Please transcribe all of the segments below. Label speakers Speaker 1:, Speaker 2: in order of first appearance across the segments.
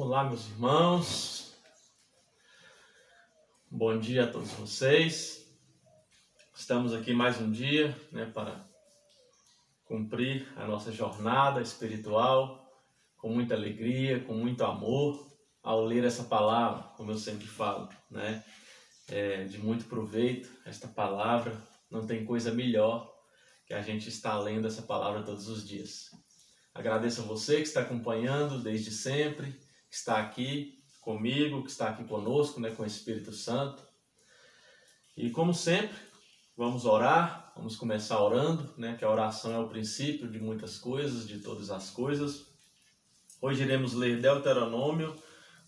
Speaker 1: Olá, meus irmãos. Bom dia a todos vocês. Estamos aqui mais um dia, para cumprir a nossa jornada espiritual com muita alegria, com muito amor, ao ler essa palavra, como eu sempre falo, de muito proveito. Esta palavra, não tem coisa melhor que a gente estar lendo essa palavra todos os dias. Agradeço a você que está acompanhando desde sempre, que está aqui comigo, que está aqui conosco, com o Espírito Santo. E como sempre, vamos orar, vamos começar orando, que a oração é o princípio de muitas coisas, de todas as coisas. Hoje iremos ler Deuteronômio,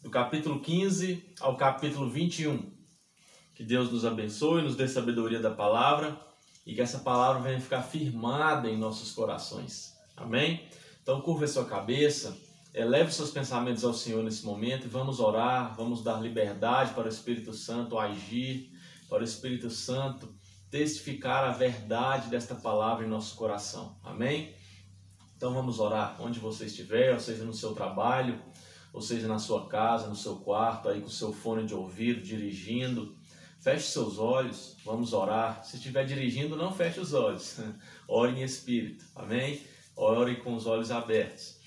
Speaker 1: do capítulo 15 ao capítulo 21. Que Deus nos abençoe, nos dê sabedoria da palavra e que essa palavra venha ficar firmada em nossos corações. Amém? Então curva a sua cabeça, eleve seus pensamentos ao Senhor nesse momento e vamos orar, vamos dar liberdade para o Espírito Santo agir, para o Espírito Santo testificar a verdade desta palavra em nosso coração. Amém? Então vamos orar onde você estiver, ou seja no seu trabalho, ou seja na sua casa, no seu quarto, aí com o seu fone de ouvido, dirigindo. Feche seus olhos, vamos orar. Se estiver dirigindo, não feche os olhos. Ore em espírito. Amém? Ore com os olhos abertos.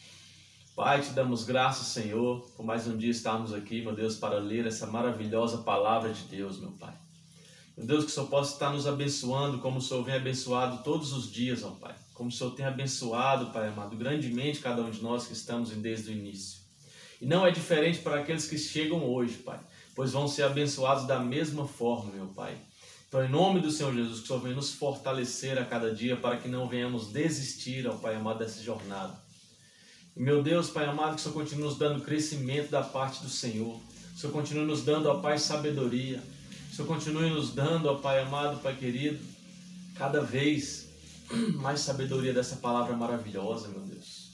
Speaker 1: Pai, te damos graças, Senhor, por mais um dia estarmos aqui, meu Deus, para ler essa maravilhosa palavra de Deus, meu Pai. Meu Deus, que o Senhor possa estar nos abençoando como o Senhor vem abençoado todos os dias, ó Pai. Como o Senhor tem abençoado, Pai amado, grandemente cada um de nós que estamos desde o início. E não é diferente para aqueles que chegam hoje, Pai, pois vão ser abençoados da mesma forma, meu Pai. Então, em nome do Senhor Jesus, que o Senhor venha nos fortalecer a cada dia para que não venhamos desistir, ó Pai amado, dessa jornada. E, meu Deus, Pai amado, que o Senhor continue nos dando crescimento da parte do Senhor. Que o Senhor continue nos dando, ó Pai, sabedoria. Que o Senhor continue nos dando, ó Pai amado, Pai querido, cada vez mais sabedoria dessa palavra maravilhosa, meu Deus.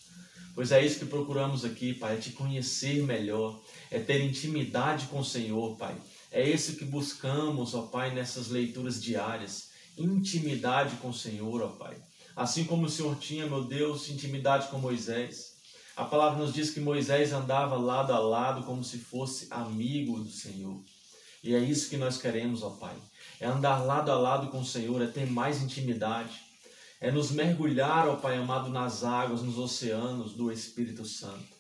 Speaker 1: Pois é isso que procuramos aqui, Pai, é te conhecer melhor, é ter intimidade com o Senhor, Pai. É isso que buscamos, ó Pai, nessas leituras diárias, intimidade com o Senhor, ó Pai. Assim como o Senhor tinha, meu Deus, intimidade com Moisés. A palavra nos diz que Moisés andava lado a lado como se fosse amigo do Senhor. E é isso que nós queremos, ó Pai. É andar lado a lado com o Senhor, é ter mais intimidade. É nos mergulhar, ó Pai amado, nas águas, nos oceanos do Espírito Santo.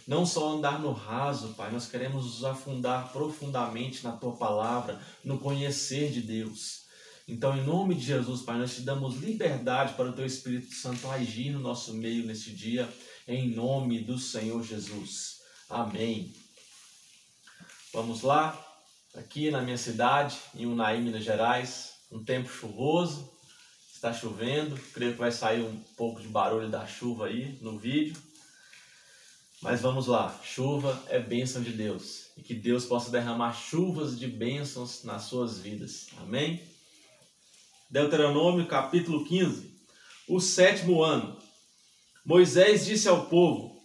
Speaker 1: Não só andar no raso, Pai, nós queremos nos afundar profundamente na Tua palavra, no conhecer de Deus. Então, em nome de Jesus, Pai, nós te damos liberdade para o Teu Espírito Santo agir no nosso meio neste dia, em nome do Senhor Jesus. Amém. Vamos lá, aqui na minha cidade, em Unai, Minas Gerais, um tempo chuvoso, está chovendo, creio que vai sair um pouco de barulho da chuva aí no vídeo. Mas vamos lá, chuva é bênção de Deus. E que Deus possa derramar chuvas de bênçãos nas suas vidas. Amém? Deuteronômio capítulo 15. O 7º ano. Moisés disse ao povo: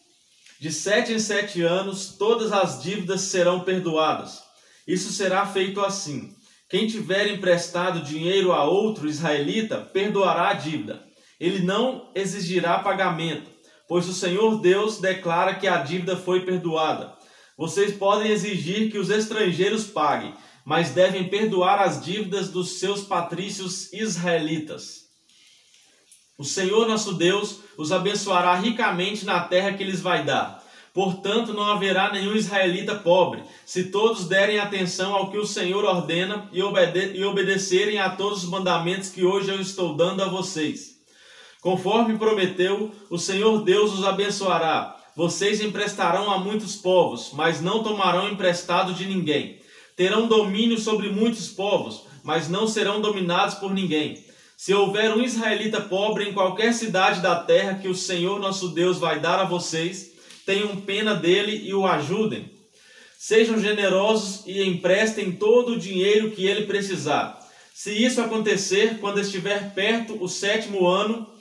Speaker 1: de 7 em 7 anos todas as dívidas serão perdoadas. Isso será feito assim: quem tiver emprestado dinheiro a outro israelita, perdoará a dívida. Ele não exigirá pagamento, pois o Senhor Deus declara que a dívida foi perdoada. Vocês podem exigir que os estrangeiros paguem, mas devem perdoar as dívidas dos seus patrícios israelitas. O Senhor nosso Deus os abençoará ricamente na terra que lhes vai dar. Portanto, não haverá nenhum israelita pobre, se todos derem atenção ao que o Senhor ordena e obedecerem a todos os mandamentos que hoje eu estou dando a vocês. Conforme prometeu, o Senhor Deus os abençoará. Vocês emprestarão a muitos povos, mas não tomarão emprestado de ninguém. Terão domínio sobre muitos povos, mas não serão dominados por ninguém. Se houver um israelita pobre em qualquer cidade da terra que o Senhor nosso Deus vai dar a vocês, tenham pena dele e o ajudem. Sejam generosos e emprestem todo o dinheiro que ele precisar. Se isso acontecer, quando estiver perto o 7º ano,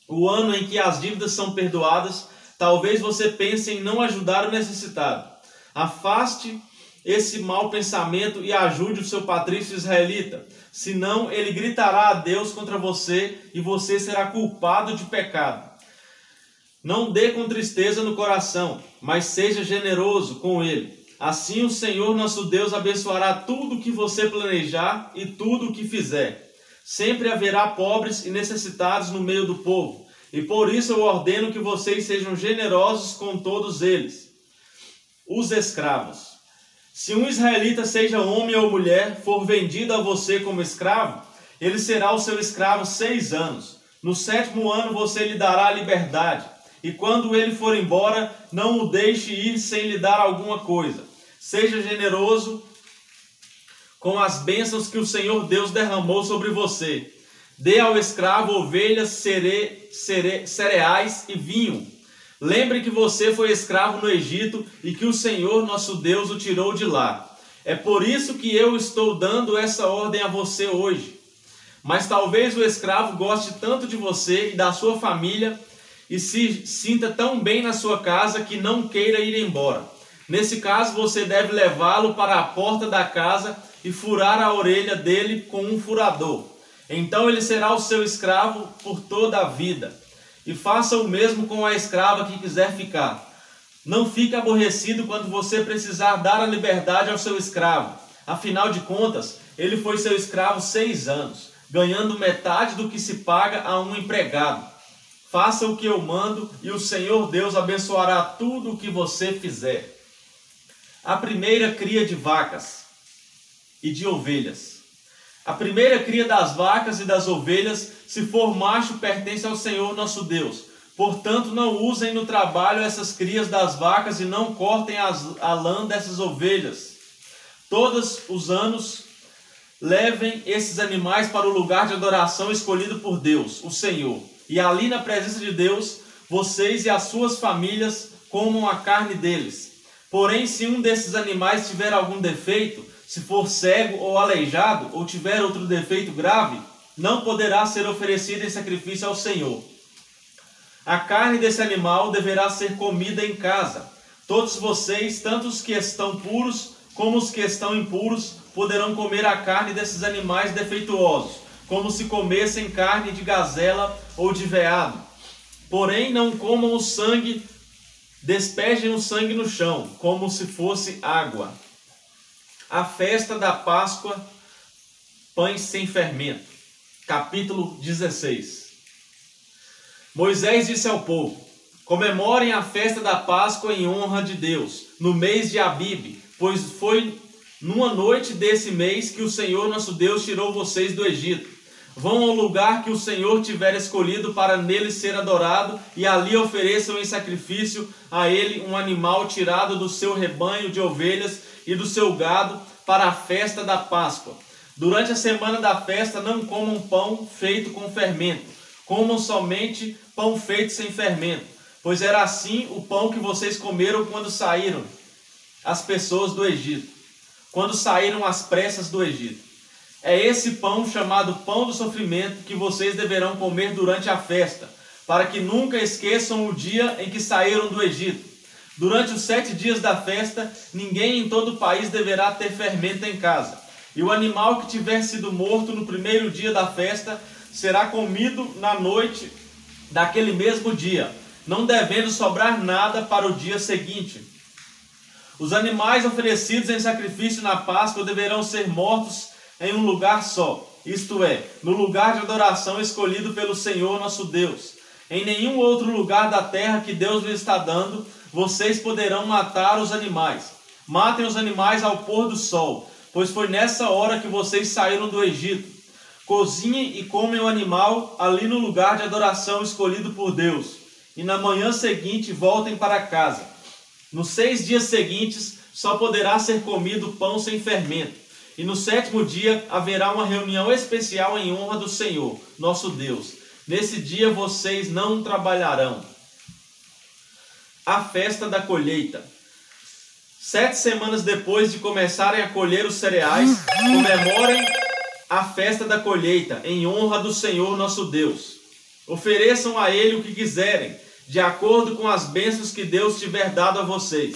Speaker 1: o ano em que as dívidas são perdoadas, talvez você pense em não ajudar o necessitado. Afaste esse mau pensamento e ajude o seu patrício israelita. Senão ele gritará a Deus contra você e você será culpado de pecado. Não dê com tristeza no coração, mas seja generoso com ele. Assim o Senhor nosso Deus abençoará tudo o que você planejar e tudo o que fizer. Sempre haverá pobres e necessitados no meio do povo, e por isso eu ordeno que vocês sejam generosos com todos eles. Os escravos. Se um israelita, seja homem ou mulher, for vendido a você como escravo, ele será o seu escravo 6 anos. No 7º ano você lhe dará a liberdade, e quando ele for embora, não o deixe ir sem lhe dar alguma coisa. Seja generoso com as bênçãos que o Senhor Deus derramou sobre você. Dê ao escravo ovelhas, cereais e vinho. Lembre que você foi escravo no Egito e que o Senhor nosso Deus o tirou de lá. É por isso que eu estou dando essa ordem a você hoje. Mas talvez o escravo goste tanto de você e da sua família e se sinta tão bem na sua casa que não queira ir embora. Nesse caso, você deve levá-lo para a porta da casa e furar a orelha dele com um furador. Então ele será o seu escravo por toda a vida. E faça o mesmo com a escrava que quiser ficar. Não fique aborrecido quando você precisar dar a liberdade ao seu escravo. Afinal de contas, ele foi seu escravo 6 anos, ganhando metade do que se paga a um empregado. Faça o que eu mando e o Senhor Deus abençoará tudo o que você fizer. A primeira cria de vacas e de ovelhas. A primeira cria das vacas e das ovelhas, se for macho, pertence ao Senhor nosso Deus. Portanto, não usem no trabalho essas crias das vacas e não cortem a lã dessas ovelhas. Todos os anos, levem esses animais para o lugar de adoração escolhido por Deus, o Senhor. E ali, na presença de Deus, vocês e as suas famílias comam a carne deles. Porém, se um desses animais tiver algum defeito, se for cego ou aleijado, ou tiver outro defeito grave, não poderá ser oferecido em sacrifício ao Senhor. A carne desse animal deverá ser comida em casa. Todos vocês, tanto os que estão puros como os que estão impuros, poderão comer a carne desses animais defeituosos, como se comessem carne de gazela ou de veado. Porém, não comam o sangue, despejem o sangue no chão, como se fosse água. A festa da Páscoa, pães sem fermento. Capítulo 16. Moisés disse ao povo: comemorem a festa da Páscoa em honra de Deus, no mês de Abibe, pois foi numa noite desse mês que o Senhor nosso Deus tirou vocês do Egito. Vão ao lugar que o Senhor tiver escolhido para nele ser adorado, e ali ofereçam em sacrifício a ele um animal tirado do seu rebanho de ovelhas e do seu gado para a festa da Páscoa. Durante a semana da festa não comam pão feito com fermento, comam somente pão feito sem fermento, pois era assim o pão que vocês comeram quando saíram as pessoas do Egito, quando saíram às pressas do Egito. É esse pão chamado pão do sofrimento que vocês deverão comer durante a festa, para que nunca esqueçam o dia em que saíram do Egito. Durante os 7 dias da festa, ninguém em todo o país deverá ter fermento em casa. E o animal que tiver sido morto no primeiro dia da festa será comido na noite daquele mesmo dia, não devendo sobrar nada para o dia seguinte. Os animais oferecidos em sacrifício na Páscoa deverão ser mortos em um lugar só, isto é, no lugar de adoração escolhido pelo Senhor nosso Deus. Em nenhum outro lugar da terra que Deus lhe está dando, vocês poderão matar os animais. Matem os animais ao pôr do sol, pois foi nessa hora que vocês saíram do Egito. Cozinhem e comem o animal ali no lugar de adoração escolhido por Deus. E na manhã seguinte voltem para casa. Nos 6 dias seguintes só poderá ser comido pão sem fermento. E no 7º dia haverá uma reunião especial em honra do Senhor, nosso Deus. Nesse dia vocês não trabalharão. A festa da colheita. 7 semanas depois de começarem a colher os cereais, comemorem a festa da colheita em honra do Senhor nosso Deus. Ofereçam a Ele o que quiserem, de acordo com as bênçãos que Deus tiver dado a vocês.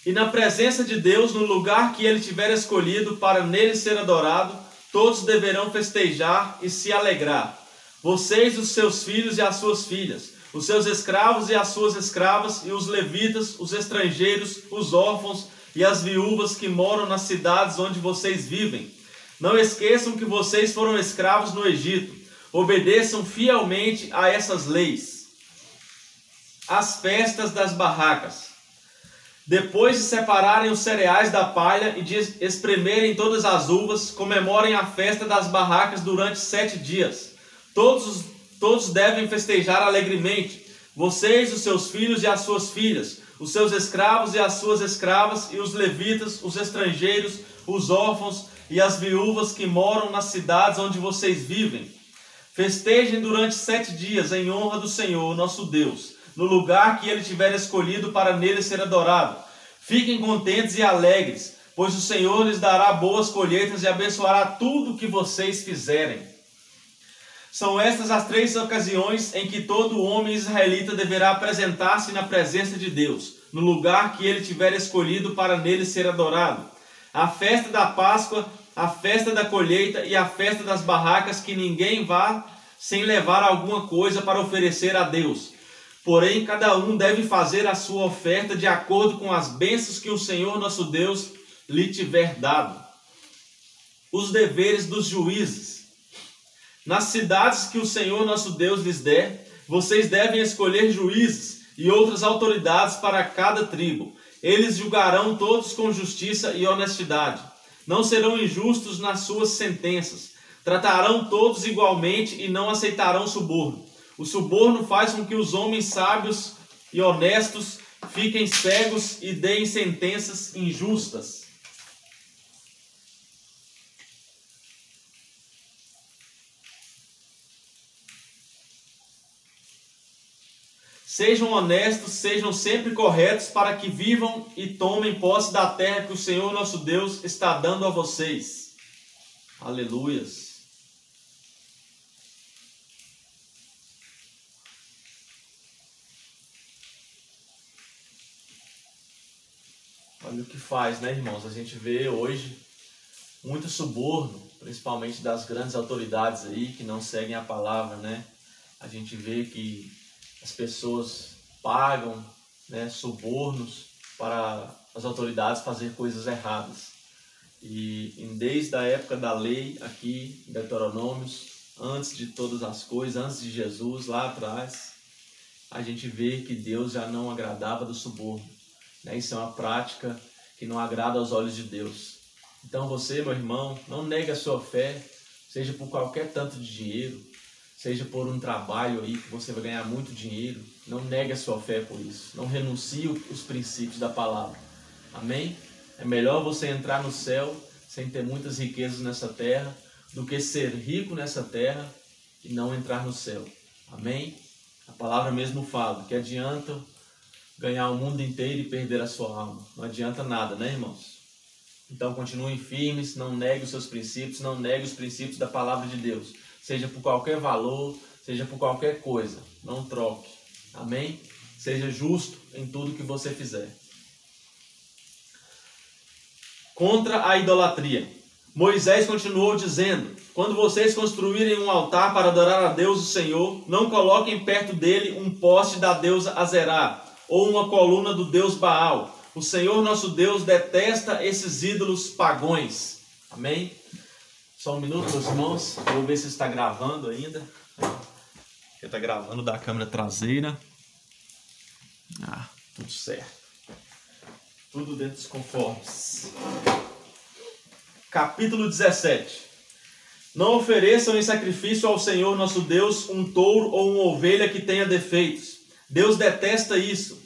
Speaker 1: E na presença de Deus, no lugar que Ele tiver escolhido para nele ser adorado, todos deverão festejar e se alegrar. Vocês, os seus filhos e as suas filhas, os seus escravos e as suas escravas, e os levitas, os estrangeiros, os órfãos e as viúvas que moram nas cidades onde vocês vivem. Não esqueçam que vocês foram escravos no Egito. Obedeçam fielmente a essas leis. As festas das barracas. Depois de separarem os cereais da palha e de espremerem todas as uvas, comemorem a festa das barracas durante 7 dias. Todos devem festejar alegremente. Vocês, os seus filhos e as suas filhas, os seus escravos e as suas escravas, e os levitas, os estrangeiros, os órfãos e as viúvas que moram nas cidades onde vocês vivem. Festejem durante 7 dias em honra do Senhor, nosso Deus, no lugar que Ele tiver escolhido para nele ser adorado. Fiquem contentes e alegres, pois o Senhor lhes dará boas colheitas e abençoará tudo o que vocês fizerem. São estas as 3 ocasiões em que todo homem israelita deverá apresentar-se na presença de Deus, no lugar que Ele tiver escolhido para nele ser adorado. A festa da Páscoa, a festa da colheita e a festa das barracas, que ninguém vá sem levar alguma coisa para oferecer a Deus. Porém, cada um deve fazer a sua oferta de acordo com as bênçãos que o Senhor nosso Deus lhe tiver dado. Os deveres dos juízes. Nas cidades que o Senhor nosso Deus lhes der, vocês devem escolher juízes e outras autoridades para cada tribo. Eles julgarão todos com justiça e honestidade. Não serão injustos nas suas sentenças. Tratarão todos igualmente e não aceitarão suborno. O suborno faz com que os homens sábios e honestos fiquem cegos e deem sentenças injustas. Sejam honestos, sejam sempre corretos, para que vivam e tomem posse da terra que o Senhor nosso Deus está dando a vocês. Aleluias. Olha o que faz, né, irmãos? A gente vê hoje muito suborno, principalmente das grandes autoridades aí que não seguem a palavra, né? A gente vê que as pessoas pagam, né, subornos para as autoridades fazer coisas erradas. E desde a época da lei, aqui em Deuteronômios, antes de todas as coisas, antes de Jesus, lá atrás, a gente vê que Deus já não agradava do suborno. Isso é uma prática que não agrada aos olhos de Deus. Então você, meu irmão, não negue a sua fé, seja por qualquer tanto de dinheiro, seja por um trabalho aí que você vai ganhar muito dinheiro. Não negue a sua fé por isso. Não renuncie os princípios da palavra. Amém? É melhor você entrar no céu sem ter muitas riquezas nessa terra do que ser rico nessa terra e não entrar no céu. Amém? A palavra mesmo fala que adianta ganhar o mundo inteiro e perder a sua alma. Não adianta nada, né, irmãos? Então continuem firmes, não negue os seus princípios, não negue os princípios da palavra de Deus. Seja por qualquer valor, seja por qualquer coisa. Não troque. Amém? Seja justo em tudo que você fizer. Contra a idolatria. Moisés continuou dizendo: quando vocês construírem um altar para adorar a Deus o Senhor, não coloquem perto dele um poste da deusa Azerá ou uma coluna do deus Baal. O Senhor nosso Deus detesta esses ídolos pagões. Amém? Só um minuto, meus irmãos. Vou ver se está gravando ainda. Está gravando da câmera traseira. Tudo certo. Tudo dentro dos conformes. Capítulo 17. Não ofereçam em sacrifício ao Senhor nosso Deus um touro ou uma ovelha que tenha defeitos. Deus detesta isso.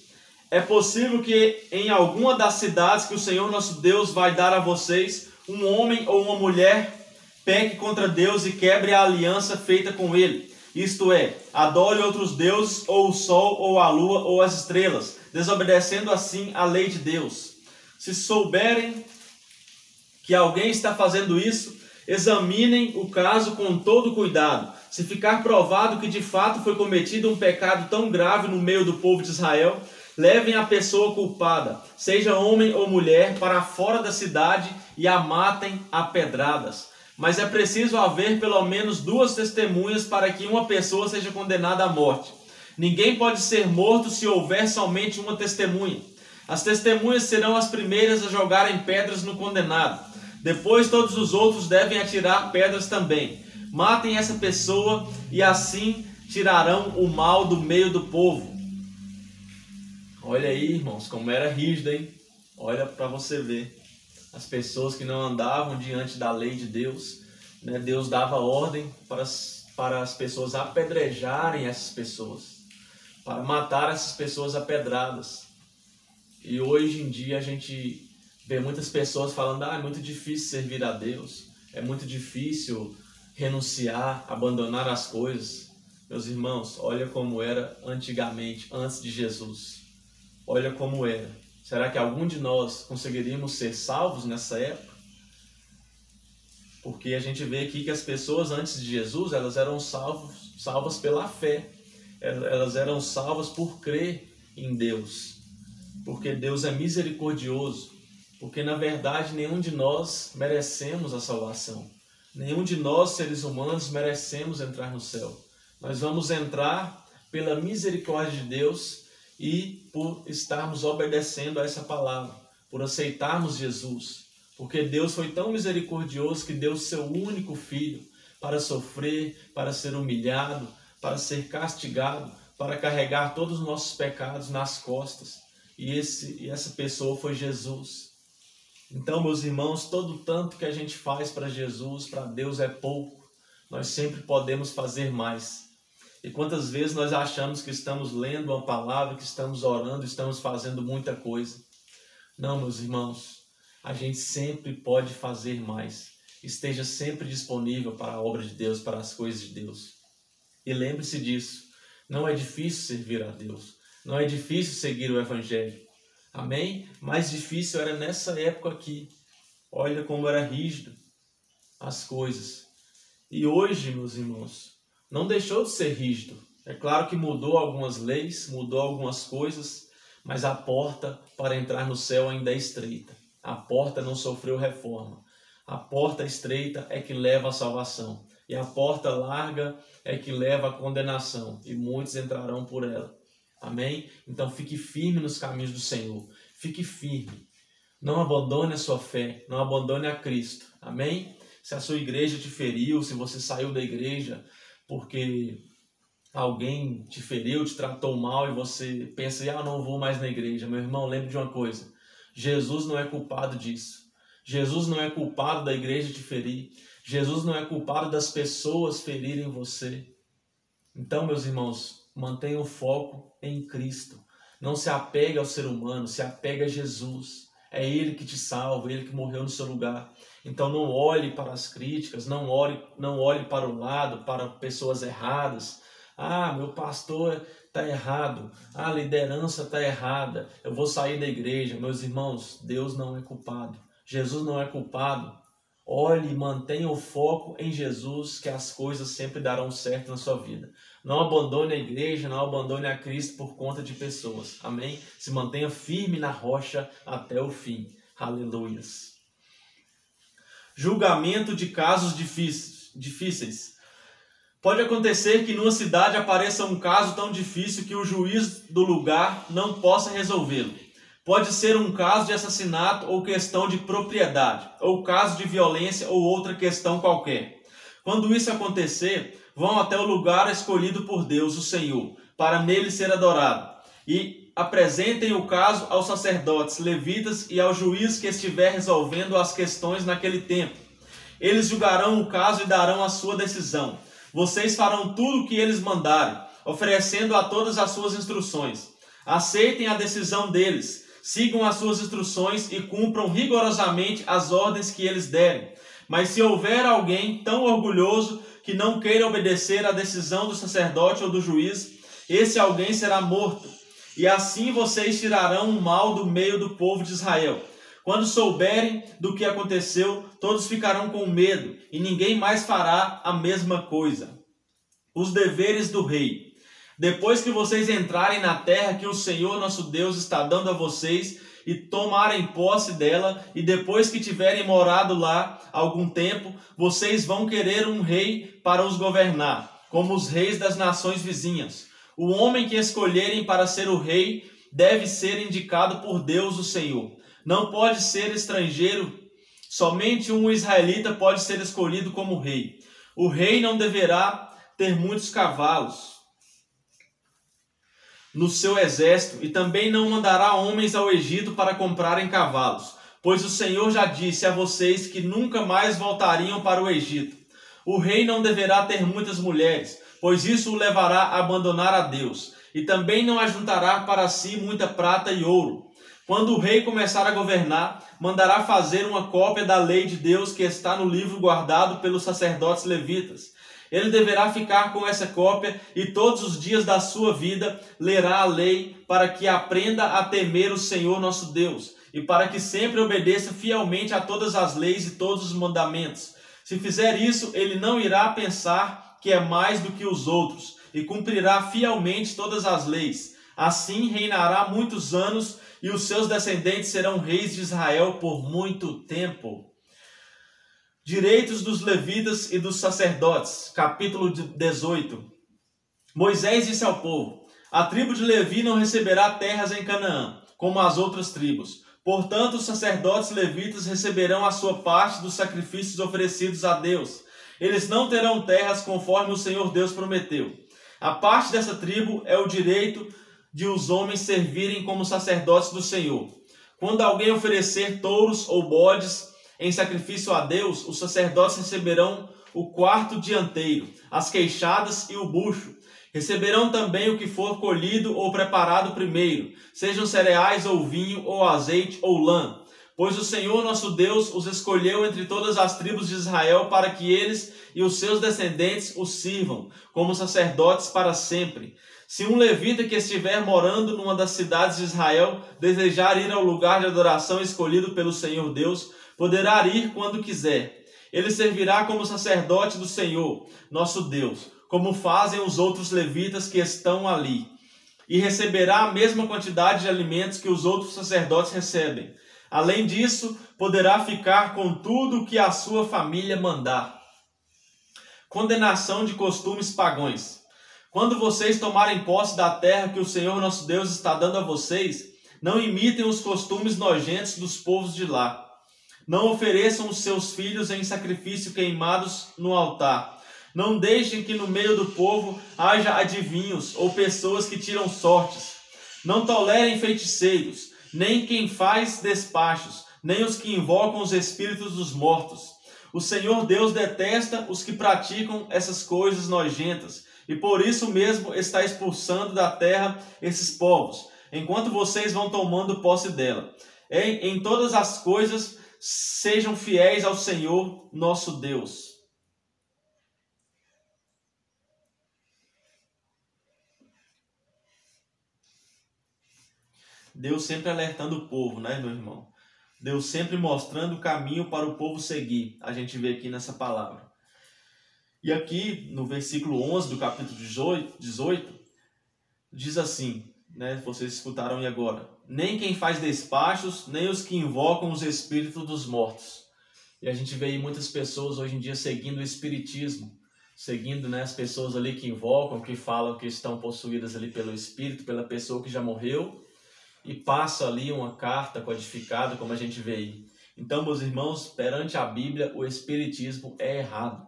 Speaker 1: É possível que em alguma das cidades que o Senhor nosso Deus vai dar a vocês, um homem ou uma mulher peque contra Deus e quebre a aliança feita com ele. Isto é, adore outros deuses, ou o sol, ou a lua, ou as estrelas, desobedecendo assim a lei de Deus. Se souberem que alguém está fazendo isso, examinem o caso com todo cuidado. Se ficar provado que de fato foi cometido um pecado tão grave no meio do povo de Israel, levem a pessoa culpada, seja homem ou mulher, para fora da cidade e a matem a pedradas. mas é preciso haver pelo menos 2 testemunhas para que uma pessoa seja condenada à morte. Ninguém pode ser morto se houver somente uma testemunha. As testemunhas serão as primeiras a jogarem pedras no condenado. Depois todos os outros devem atirar pedras também. Matem essa pessoa e assim tirarão o mal do meio do povo. Olha aí, irmãos, como era rígido, hein? Olha para você ver. As pessoas que não andavam diante da lei de Deus, né? Deus dava ordem para as pessoas apedrejarem essas pessoas, para matar essas pessoas a pedradas. E hoje em dia a gente vê muitas pessoas falando: é muito difícil servir a Deus, é muito difícil renunciar, abandonar as coisas. Meus irmãos, olha como era antigamente, antes de Jesus. Olha como era. Será que algum de nós conseguiríamos ser salvos nessa época? Porque a gente vê aqui que as pessoas antes de Jesus, elas eram salvas pela fé. Elas eram salvas por crer em Deus. Porque Deus é misericordioso. Porque na verdade nenhum de nós merecemos a salvação. Nenhum de nós, seres humanos, merecemos entrar no céu. Nós vamos entrar pela misericórdia de Deus e por estarmos obedecendo a essa palavra, por aceitarmos Jesus. Porque Deus foi tão misericordioso que deu seu único Filho para sofrer, para ser humilhado, para ser castigado, para carregar todos os nossos pecados nas costas. E essa pessoa foi Jesus. Então, meus irmãos, todo tanto que a gente faz para Jesus, para Deus é pouco. Nós sempre podemos fazer mais. E quantas vezes nós achamos que estamos lendo uma palavra, que estamos orando, estamos fazendo muita coisa. Não, meus irmãos, a gente sempre pode fazer mais. Esteja sempre disponível para a obra de Deus, para as coisas de Deus. E lembre-se disso, não é difícil servir a Deus, não é difícil seguir o Evangelho. Amém? Mais difícil era nessa época aqui. Olha como era rígido as coisas. E hoje, meus irmãos, não deixou de ser rígido. É claro que mudou algumas leis, mudou algumas coisas, mas a porta para entrar no céu ainda é estreita. A porta não sofreu reforma. A porta estreita é que leva à salvação. E a porta larga é que leva à condenação. E muitos entrarão por ela. Amém? Então fique firme nos caminhos do Senhor. Fique firme. Não abandone a sua fé. Não abandone a Cristo. Amém? Se a sua igreja te feriu, se você saiu da igreja porque alguém te feriu, te tratou mal e você pensa: não vou mais na igreja. Meu irmão, lembre de uma coisa. Jesus não é culpado disso. Jesus não é culpado da igreja te ferir. Jesus não é culpado das pessoas ferirem você. Então, meus irmãos, mantenha o foco em Cristo. Não se apegue ao ser humano, se apegue a Jesus. É Ele que te salva, Ele que morreu no seu lugar. Então não olhe para as críticas, não olhe para o lado, para pessoas erradas. Meu pastor está errado, a liderança está errada, eu vou sair da igreja. Meus irmãos, Deus não é culpado, Jesus não é culpado. Olhe e mantenha o foco em Jesus, que as coisas sempre darão certo na sua vida. Não abandone a igreja, não abandone a Cristo por conta de pessoas. Amém? Se mantenha firme na rocha até o fim. Aleluias. Julgamento de casos difíceis. Pode acontecer que numa cidade apareça um caso tão difícil que o juiz do lugar não possa resolvê-lo. Pode ser um caso de assassinato ou questão de propriedade, ou caso de violência ou outra questão qualquer. Quando isso acontecer, vão até o lugar escolhido por Deus, o Senhor, para nele ser adorado. E apresentem o caso aos sacerdotes, levitas e ao juiz que estiver resolvendo as questões naquele tempo. Eles julgarão o caso e darão a sua decisão. Vocês farão tudo o que eles mandarem, oferecendo a todas as suas instruções. Aceitem a decisão deles. Sigam as suas instruções e cumpram rigorosamente as ordens que eles derem. Mas se houver alguém tão orgulhoso que não queira obedecer à decisão do sacerdote ou do juiz, esse alguém será morto. E assim vocês tirarão o mal do meio do povo de Israel. Quando souberem do que aconteceu, todos ficarão com medo, e ninguém mais fará a mesma coisa. Os deveres do rei. Depois que vocês entrarem na terra que o Senhor nosso Deus está dando a vocês, e tomarem posse dela, e depois que tiverem morado lá algum tempo, vocês vão querer um rei para os governar, como os reis das nações vizinhas. O homem que escolherem para ser o rei deve ser indicado por Deus, o Senhor. Não pode ser estrangeiro, somente um israelita pode ser escolhido como rei. O rei não deverá ter muitos cavalos no seu exército, e também não mandará homens ao Egito para comprarem cavalos, pois o Senhor já disse a vocês que nunca mais voltariam para o Egito. O rei não deverá ter muitas mulheres, pois isso o levará a abandonar a Deus, e também não ajuntará para si muita prata e ouro. Quando o rei começar a governar, mandará fazer uma cópia da lei de Deus que está no livro guardado pelos sacerdotes levitas. Ele deverá ficar com essa cópia e todos os dias da sua vida lerá a lei, para que aprenda a temer o Senhor nosso Deus e para que sempre obedeça fielmente a todas as leis e todos os mandamentos. Se fizer isso, ele não irá pensar que é mais do que os outros e cumprirá fielmente todas as leis. Assim reinará muitos anos e os seus descendentes serão reis de Israel por muito tempo. Direitos dos levitas e dos sacerdotes, capítulo 18. Moisés disse ao povo: a tribo de Levi não receberá terras em Canaã, como as outras tribos. Portanto, os sacerdotes levitas receberão a sua parte dos sacrifícios oferecidos a Deus. Eles não terão terras conforme o Senhor Deus prometeu. A parte dessa tribo é o direito de os homens servirem como sacerdotes do Senhor. Quando alguém oferecer touros ou bodes em sacrifício a Deus, os sacerdotes receberão o quarto dianteiro, as queixadas e o bucho. Receberão também o que for colhido ou preparado primeiro, sejam cereais ou vinho ou azeite ou lã. Pois o Senhor nosso Deus os escolheu entre todas as tribos de Israel para que eles e os seus descendentes os sirvam como sacerdotes para sempre. Se um levita que estiver morando numa das cidades de Israel desejar ir ao lugar de adoração escolhido pelo Senhor Deus, poderá ir quando quiser. Ele servirá como sacerdote do Senhor, nosso Deus, como fazem os outros levitas que estão ali, e receberá a mesma quantidade de alimentos que os outros sacerdotes recebem. Além disso, poderá ficar com tudo o que a sua família mandar. Condenação de costumes pagãos. Quando vocês tomarem posse da terra que o Senhor nosso Deus está dando a vocês, não imitem os costumes nojentos dos povos de lá. Não ofereçam os seus filhos em sacrifício queimados no altar. Não deixem que no meio do povo haja adivinhos ou pessoas que tiram sortes. Não tolerem feiticeiros, nem quem faz despachos, nem os que invocam os espíritos dos mortos. O Senhor Deus detesta os que praticam essas coisas nojentas, e por isso mesmo está expulsando da terra esses povos, enquanto vocês vão tomando posse dela. Em todas as coisas, sejam fiéis ao Senhor nosso Deus. Deus sempre alertando o povo, né, meu irmão? Deus sempre mostrando o caminho para o povo seguir. A gente vê aqui nessa palavra. E aqui, no versículo 11 do capítulo 18, diz assim, né, vocês escutaram aí agora: nem quem faz despachos, nem os que invocam os espíritos dos mortos. E a gente vê aí muitas pessoas hoje em dia seguindo o espiritismo, seguindo, né, as pessoas ali que invocam, que falam que estão possuídas ali pelo espírito, pela pessoa que já morreu, e passa ali uma carta codificada, como a gente vê aí. Então, meus irmãos, perante a Bíblia, o espiritismo é errado.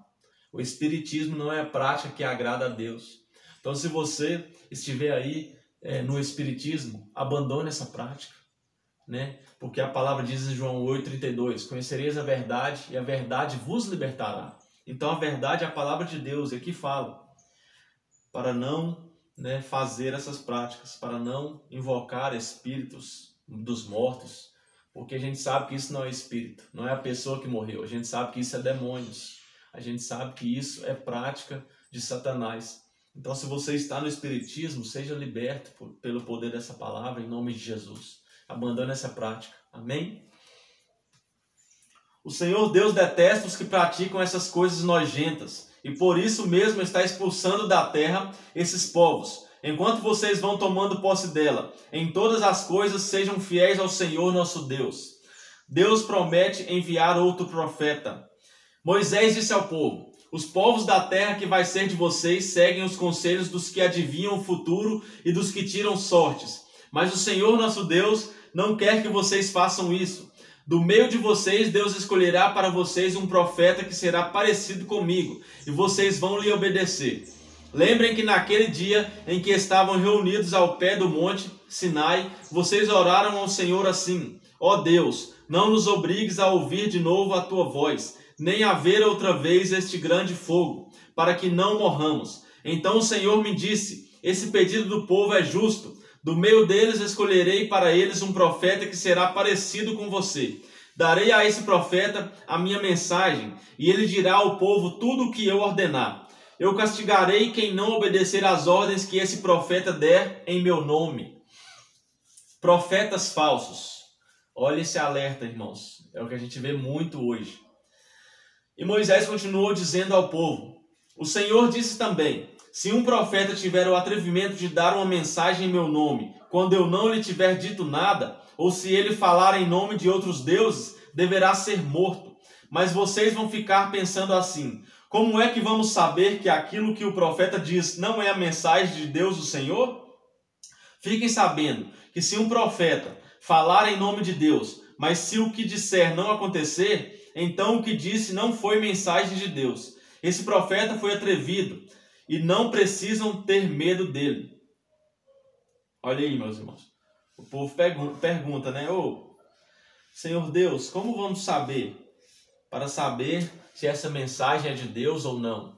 Speaker 1: O espiritismo não é a prática que agrada a Deus. Então, se você estiver aí no espiritismo, abandone essa prática, né? Porque a palavra diz em João 8,32, conhecereis a verdade e a verdade vos libertará. Então, a verdade é a palavra de Deus, e aqui fala, para não, né, fazer essas práticas, para não invocar espíritos dos mortos, porque a gente sabe que isso não é espírito, não é a pessoa que morreu, a gente sabe que isso é demônios, a gente sabe que isso é prática de Satanás. Então, se você está no espiritismo, seja liberto pelo poder dessa palavra, em nome de Jesus. Abandone essa prática. Amém? O Senhor Deus detesta os que praticam essas coisas nojentas, e por isso mesmo está expulsando da terra esses povos. enquanto vocês vão tomando posse dela, em todas as coisas sejam fiéis ao Senhor nosso Deus. Deus promete enviar outro profeta. Moisés disse ao povo: os povos da terra que vai ser de vocês seguem os conselhos dos que adivinham o futuro e dos que tiram sortes. Mas o Senhor nosso Deus não quer que vocês façam isso. Do meio de vocês, Deus escolherá para vocês um profeta que será parecido comigo, e vocês vão lhe obedecer. Lembrem que naquele dia em que estavam reunidos ao pé do monte Sinai, vocês oraram ao Senhor assim: ó Deus, não nos obrigues a ouvir de novo a tua voz, nem a ver outra vez este grande fogo, para que não morramos. Então o Senhor me disse: esse pedido do povo é justo. Do meio deles escolherei para eles um profeta que será parecido com você. Darei a esse profeta a minha mensagem, e ele dirá ao povo tudo o que eu ordenar. Eu castigarei quem não obedecer às ordens que esse profeta der em meu nome. Profetas falsos. Olha esse alerta, irmãos. É o que a gente vê muito hoje. E Moisés continuou dizendo ao povo: o Senhor disse também: se um profeta tiver o atrevimento de dar uma mensagem em meu nome, quando eu não lhe tiver dito nada, ou se ele falar em nome de outros deuses, deverá ser morto. Mas vocês vão ficar pensando assim: como é que vamos saber que aquilo que o profeta diz não é a mensagem de Deus, o Senhor? Fiquem sabendo que se um profeta falar em nome de Deus, mas se o que disser não acontecer, então o que disse não foi mensagem de Deus. Esse profeta foi atrevido, e não precisam ter medo dele. Olha aí, meus irmãos. O povo pergunta, né? Ô, Senhor Deus, como vamos saber? Para saber se essa mensagem é de Deus ou não.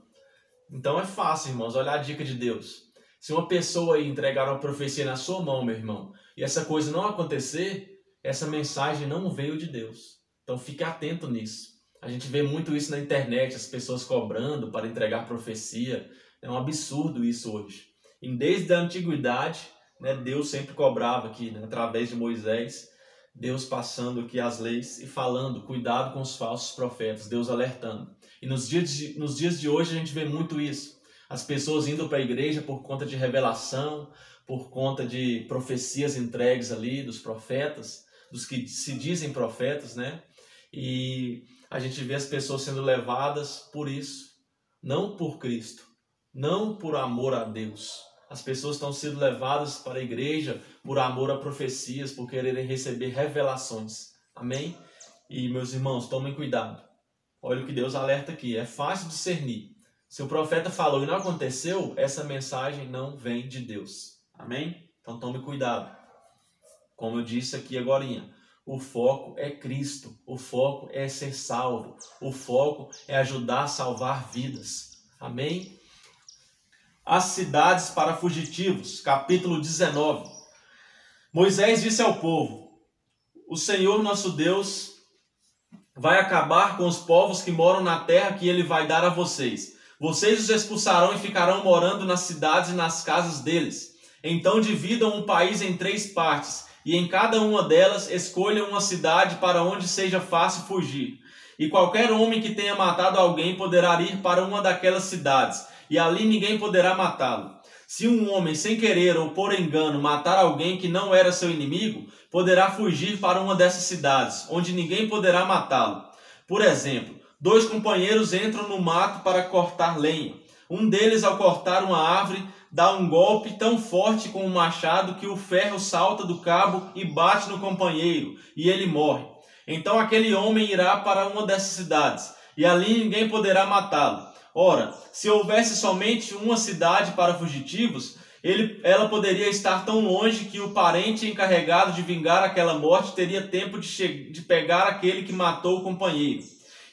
Speaker 1: Então é fácil, irmãos. Olha a dica de Deus. Se uma pessoa aí entregar uma profecia na sua mão, meu irmão, e essa coisa não acontecer, essa mensagem não veio de Deus. Então fique atento nisso. A gente vê muito isso na internet, as pessoas cobrando para entregar profecia. É um absurdo isso hoje. E desde a antiguidade, né, Deus sempre cobrava aqui, né, através de Moisés, Deus passando aqui as leis e falando: cuidado com os falsos profetas, Deus alertando. E nos dias de hoje a gente vê muito isso. As pessoas indo para a igreja por conta de revelação, por conta de profecias entregues ali dos profetas, dos que se dizem profetas, né? E a gente vê as pessoas sendo levadas por isso, não por Cristo, não por amor a Deus. As pessoas estão sendo levadas para a igreja por amor a profecias, por quererem receber revelações. Amém? E, meus irmãos, tomem cuidado. Olha o que Deus alerta aqui. É fácil discernir. Se o profeta falou e não aconteceu, essa mensagem não vem de Deus. Amém? Então tome cuidado. Como eu disse aqui agorinha, o foco é Cristo. O foco é ser salvo. O foco é ajudar a salvar vidas. Amém? As cidades para fugitivos, capítulo 19. Moisés disse ao povo: o Senhor nosso Deus vai acabar com os povos que moram na terra que ele vai dar a vocês. Vocês os expulsarão e ficarão morando nas cidades e nas casas deles. Então dividam o país em 3 partes, e em cada uma delas escolham uma cidade para onde seja fácil fugir. E qualquer homem que tenha matado alguém poderá ir para uma daquelas cidades, e ali ninguém poderá matá-lo. Se um homem, sem querer ou por engano, matar alguém que não era seu inimigo, poderá fugir para uma dessas cidades, onde ninguém poderá matá-lo. Por exemplo, 2 companheiros entram no mato para cortar lenha. Um deles, ao cortar uma árvore, dá um golpe tão forte com o machado que o ferro salta do cabo e bate no companheiro, e ele morre. Então aquele homem irá para uma dessas cidades, e ali ninguém poderá matá-lo. Ora, se houvesse somente uma cidade para fugitivos, ela poderia estar tão longe que o parente encarregado de vingar aquela morte teria tempo de pegar aquele que matou o companheiro.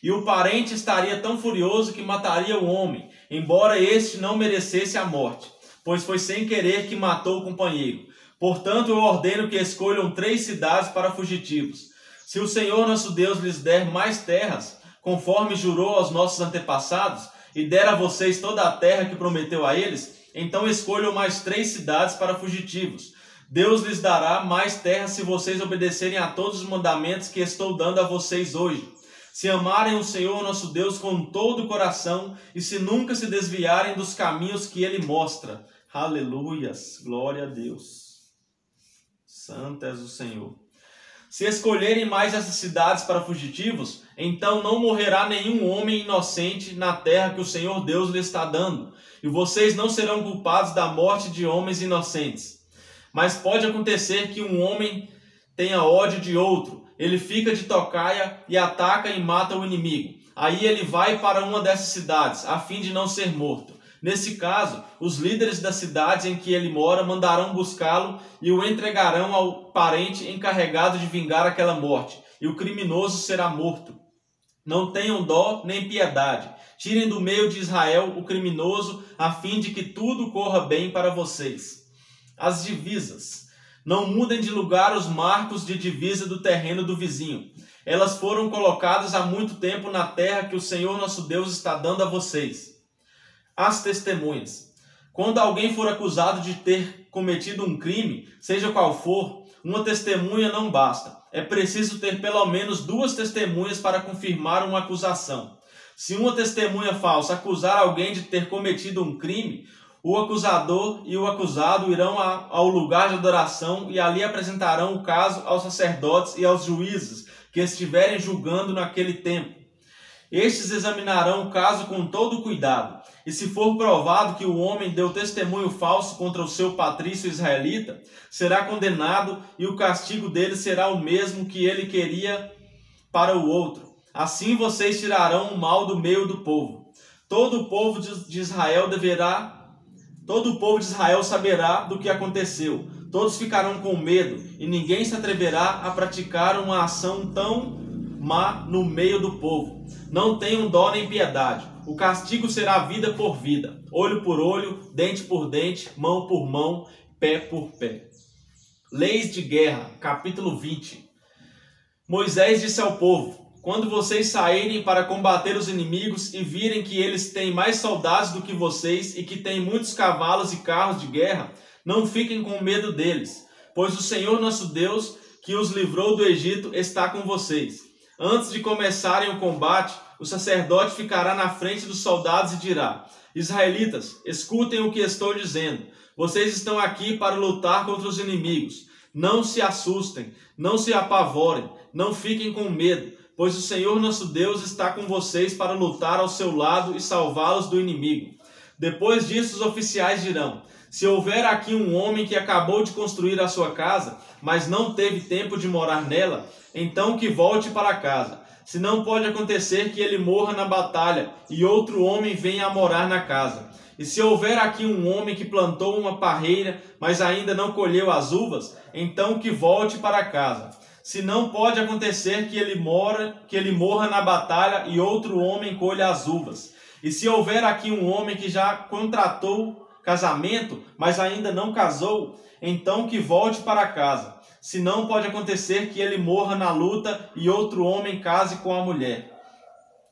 Speaker 1: E o parente estaria tão furioso que mataria o homem, embora este não merecesse a morte, pois foi sem querer que matou o companheiro. Portanto, eu ordeno que escolham 3 cidades para fugitivos. Se o Senhor nosso Deus lhes der mais terras, conforme jurou aos nossos antepassados, e der a vocês toda a terra que prometeu a eles, então escolham mais 3 cidades para fugitivos. Deus lhes dará mais terra se vocês obedecerem a todos os mandamentos que estou dando a vocês hoje. Se amarem o Senhor nosso Deus com todo o coração e se nunca se desviarem dos caminhos que Ele mostra. Aleluias, glória a Deus. Santo és o Senhor. Se escolherem mais essas cidades para fugitivos, então não morrerá nenhum homem inocente na terra que o Senhor Deus lhe está dando, e vocês não serão culpados da morte de homens inocentes. Mas pode acontecer que um homem tenha ódio de outro, ele fica de tocaia e ataca e mata o inimigo. Aí ele vai para uma dessas cidades, a fim de não ser morto. Nesse caso, os líderes das cidades em que ele mora mandarão buscá-lo e o entregarão ao parente encarregado de vingar aquela morte, e o criminoso será morto. Não tenham dó nem piedade. Tirem do meio de Israel o criminoso, a fim de que tudo corra bem para vocês. As divisas. Não mudem de lugar os marcos de divisa do terreno do vizinho. Elas foram colocadas há muito tempo na terra que o Senhor nosso Deus está dando a vocês. As testemunhas. Quando alguém for acusado de ter cometido um crime, seja qual for, uma testemunha não basta. É preciso ter pelo menos 2 testemunhas para confirmar uma acusação. Se uma testemunha falsa acusar alguém de ter cometido um crime, o acusador e o acusado irão ao lugar de adoração e ali apresentarão o caso aos sacerdotes e aos juízes que estiverem julgando naquele tempo. Estes examinarão o caso com todo cuidado, e se for provado que o homem deu testemunho falso contra o seu patrício israelita, será condenado e o castigo dele será o mesmo que ele queria para o outro. Assim vocês tirarão o mal do meio do povo. Todo o povo de Israel saberá do que aconteceu. Todos ficarão com medo, e ninguém se atreverá a praticar uma ação tão má no meio do povo. Não tenham dó nem piedade. O castigo será vida por vida, olho por olho, dente por dente, mão por mão, pé por pé. Leis de guerra, capítulo 20. Moisés disse ao povo: quando vocês saírem para combater os inimigos e virem que eles têm mais soldados do que vocês e que têm muitos cavalos e carros de guerra, não fiquem com medo deles, pois o Senhor nosso Deus, que os livrou do Egito, está com vocês. Antes de começarem o combate, o sacerdote ficará na frente dos soldados e dirá: Israelitas, escutem o que estou dizendo. Vocês estão aqui para lutar contra os inimigos. Não se assustem, não se apavorem, não fiquem com medo, pois o Senhor nosso Deus está com vocês para lutar ao seu lado e salvá-los do inimigo. Depois disso, os oficiais dirão: se houver aqui um homem que acabou de construir a sua casa, mas não teve tempo de morar nela, então que volte para casa. Se não pode acontecer que ele morra na batalha e outro homem venha a morar na casa. E se houver aqui um homem que plantou uma parreira, mas ainda não colheu as uvas, então que volte para casa. Se não pode acontecer que ele morra na batalha e outro homem colha as uvas. E se houver aqui um homem que já contratou casamento, mas ainda não casou, então que volte para casa. Se não pode acontecer que ele morra na luta e outro homem case com a mulher.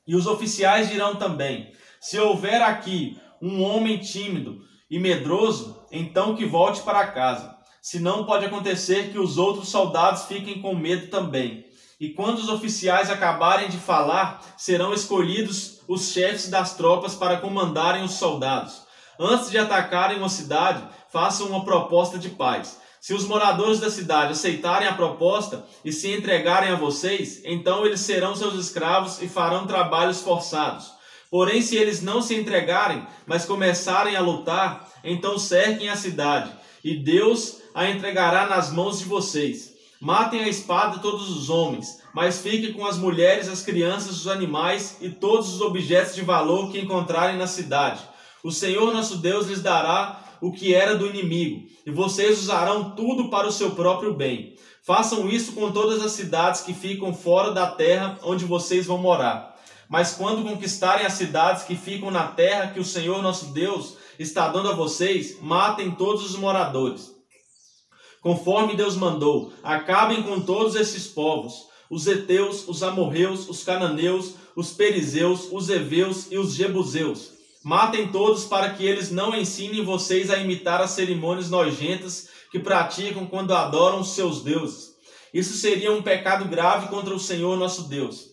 Speaker 1: E os oficiais dirão também: se houver aqui um homem tímido e medroso, então que volte para casa. Se não pode acontecer que os outros soldados fiquem com medo também. E quando os oficiais acabarem de falar, serão escolhidos os chefes das tropas para comandarem os soldados. Antes de atacarem uma cidade, façam uma proposta de paz. Se os moradores da cidade aceitarem a proposta e se entregarem a vocês, então eles serão seus escravos e farão trabalhos forçados. Porém, se eles não se entregarem, mas começarem a lutar, então cerquem a cidade, e Deus a entregará nas mãos de vocês. Matem a espada todos os homens, mas fiquem com as mulheres, as crianças, os animais e todos os objetos de valor que encontrarem na cidade. O Senhor nosso Deus lhes dará o que era do inimigo, e vocês usarão tudo para o seu próprio bem. Façam isso com todas as cidades que ficam fora da terra onde vocês vão morar. Mas quando conquistarem as cidades que ficam na terra que o Senhor nosso Deus está dando a vocês, matem todos os moradores. Conforme Deus mandou, acabem com todos esses povos: os heteus, os amorreus, os cananeus, os perizeus, os heveus e os jebuseus. Matem todos para que eles não ensinem vocês a imitar as cerimônias nojentas que praticam quando adoram os seus deuses. Isso seria um pecado grave contra o Senhor nosso Deus.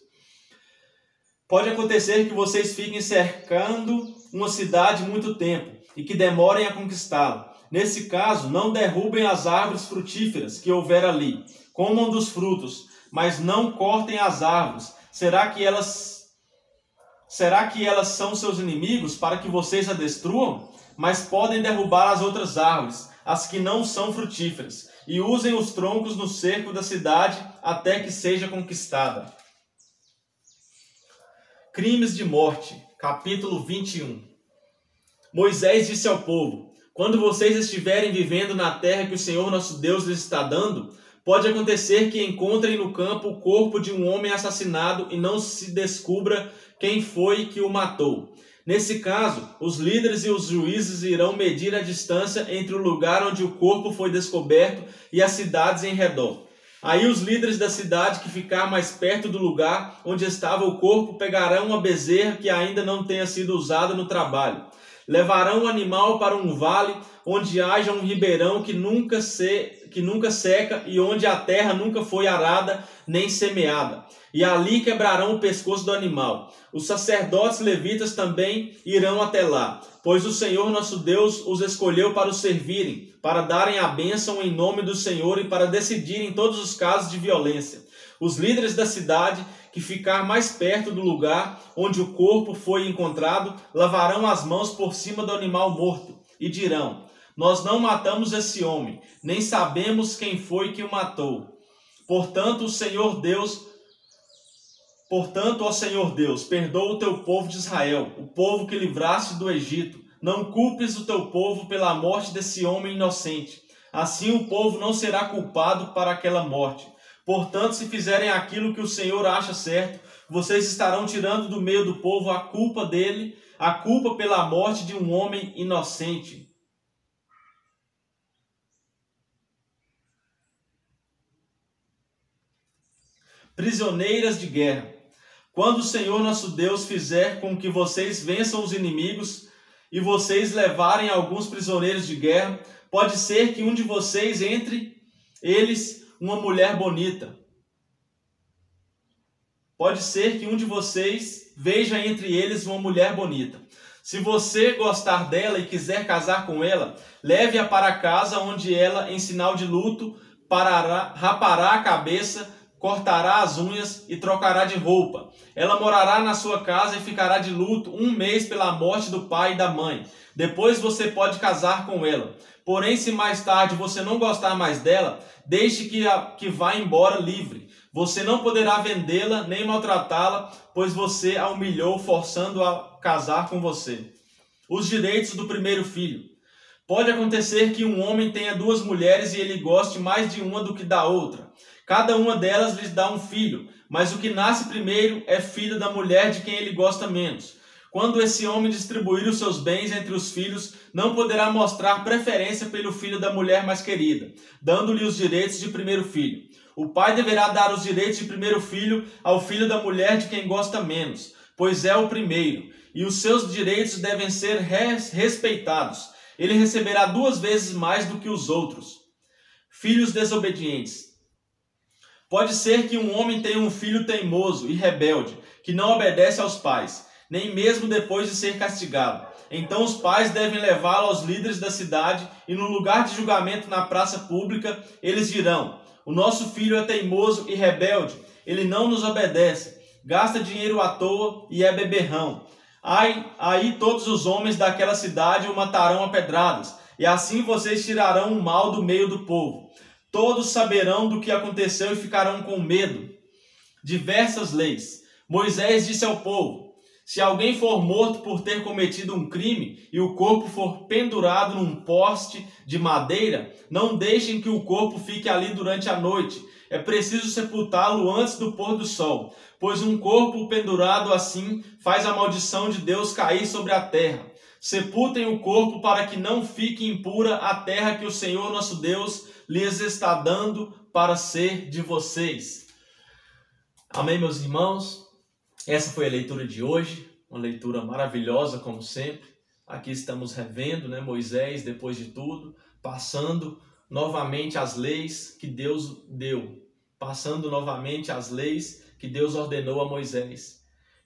Speaker 1: Pode acontecer que vocês fiquem cercando uma cidade muito tempo, e que demorem a conquistá-lo. Nesse caso, não derrubem as árvores frutíferas que houver ali. Comam dos frutos, mas não cortem as árvores. Será que elas são seus inimigos para que vocês a destruam? Mas podem derrubar as outras árvores, as que não são frutíferas, e usem os troncos no cerco da cidade até que seja conquistada. Crimes de morte, capítulo 21. Moisés disse ao povo: quando vocês estiverem vivendo na terra que o Senhor nosso Deus lhes está dando, pode acontecer que encontrem no campo o corpo de um homem assassinado e não se descubra quem foi que o matou. Nesse caso, os líderes e os juízes irão medir a distância entre o lugar onde o corpo foi descoberto e as cidades em redor. Aí os líderes da cidade que ficar mais perto do lugar onde estava o corpo pegarão uma bezerra que ainda não tenha sido usada no trabalho. Levarão o animal para um vale onde haja um ribeirão que nunca seca e onde a terra nunca foi arada nem semeada. E ali quebrarão o pescoço do animal. Os sacerdotes levitas também irão até lá, pois o Senhor nosso Deus os escolheu para o servirem, para darem a bênção em nome do Senhor e para decidirem todos os casos de violência. Os líderes da cidade que ficar mais perto do lugar onde o corpo foi encontrado lavarão as mãos por cima do animal morto e dirão: nós não matamos esse homem, nem sabemos quem foi que o matou. Portanto, ó Senhor Deus, perdoa o teu povo de Israel, o povo que livraste do Egito. Não culpes o teu povo pela morte desse homem inocente. Assim o povo não será culpado para aquela morte. Portanto, se fizerem aquilo que o Senhor acha certo, vocês estarão tirando do meio do povo a culpa pela morte de um homem inocente. Prisioneiras de guerra. Quando o Senhor nosso Deus fizer com que vocês vençam os inimigos e vocês levarem alguns prisioneiros de guerra, pode ser que um de vocês entre eles uma mulher bonita. Pode ser que um de vocês veja entre eles uma mulher bonita. Se você gostar dela e quiser casar com ela, leve-a para casa onde ela, em sinal de luto, rapará a cabeça, cortará as unhas e trocará de roupa. Ela morará na sua casa e ficará de luto 1 mês pela morte do pai e da mãe. Depois você pode casar com ela. Porém, se mais tarde você não gostar mais dela, deixe que vá embora livre. Você não poderá vendê-la nem maltratá-la, pois você a humilhou forçando-a a casar com você. Os direitos do primeiro filho. Pode acontecer que um homem tenha 2 mulheres e ele goste mais de uma do que da outra. Cada uma delas lhes dá um filho, mas o que nasce primeiro é filho da mulher de quem ele gosta menos. Quando esse homem distribuir os seus bens entre os filhos, não poderá mostrar preferência pelo filho da mulher mais querida, dando-lhe os direitos de primeiro filho. O pai deverá dar os direitos de primeiro filho ao filho da mulher de quem gosta menos, pois é o primeiro, e os seus direitos devem ser respeitados. Ele receberá 2 vezes mais do que os outros. Filhos desobedientes. Pode ser que um homem tenha um filho teimoso e rebelde, que não obedece aos pais, nem mesmo depois de ser castigado. Então os pais devem levá-lo aos líderes da cidade e no lugar de julgamento na praça pública, eles dirão: o nosso filho é teimoso e rebelde, ele não nos obedece, gasta dinheiro à toa e é beberrão. Aí todos os homens daquela cidade o matarão a pedradas, e assim vocês tirarão o mal do meio do povo. Todos saberão do que aconteceu e ficarão com medo. Diversas leis. Moisés disse ao povo: se alguém for morto por ter cometido um crime e o corpo for pendurado num poste de madeira, não deixem que o corpo fique ali durante a noite. É preciso sepultá-lo antes do pôr do sol, pois um corpo pendurado assim faz a maldição de Deus cair sobre a terra. Sepultem o corpo para que não fique impura a terra que o Senhor nosso Deus lhes está dando para ser de vocês. Amém, meus irmãos? Essa foi a leitura de hoje, uma leitura maravilhosa como sempre. Aqui estamos revendo, Moisés, depois de tudo, passando novamente as leis que Deus deu, passando novamente as leis que Deus ordenou a Moisés.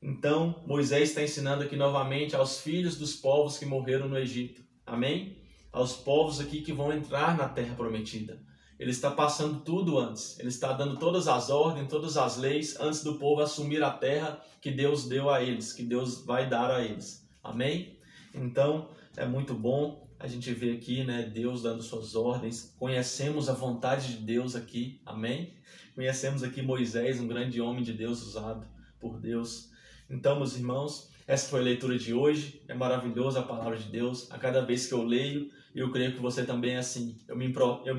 Speaker 1: Então, Moisés está ensinando aqui novamente aos filhos dos povos que morreram no Egito. amém? Aos povos aqui que vão entrar na terra prometida. Ele está passando tudo antes, ele está dando todas as ordens, todas as leis, antes do povo assumir a terra que Deus deu a eles, que Deus vai dar a eles, amém? Então, é muito bom a gente ver aqui, né, Deus dando suas ordens, conhecemos a vontade de Deus aqui, amém? Conhecemos aqui Moisés, um grande homem de Deus usado por Deus. Então, meus irmãos, essa foi a leitura de hoje, é maravilhosa a palavra de Deus, a cada vez que eu leio, eu creio que você também é assim, eu me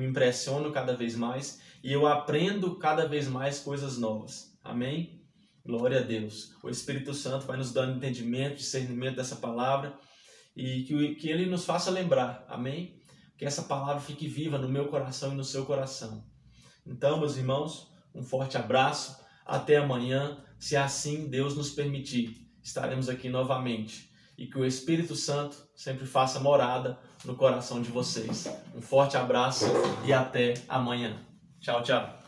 Speaker 1: impressiono cada vez mais e eu aprendo cada vez mais coisas novas, amém? Glória a Deus, o Espírito Santo vai nos dando entendimento, discernimento dessa palavra e que Ele nos faça lembrar, amém? Que essa palavra fique viva no meu coração e no seu coração. Então, meus irmãos, um forte abraço, até amanhã, se assim Deus nos permitir, estaremos aqui novamente. E que o Espírito Santo sempre faça morada no coração de vocês. Um forte abraço e até amanhã. Tchau, tchau.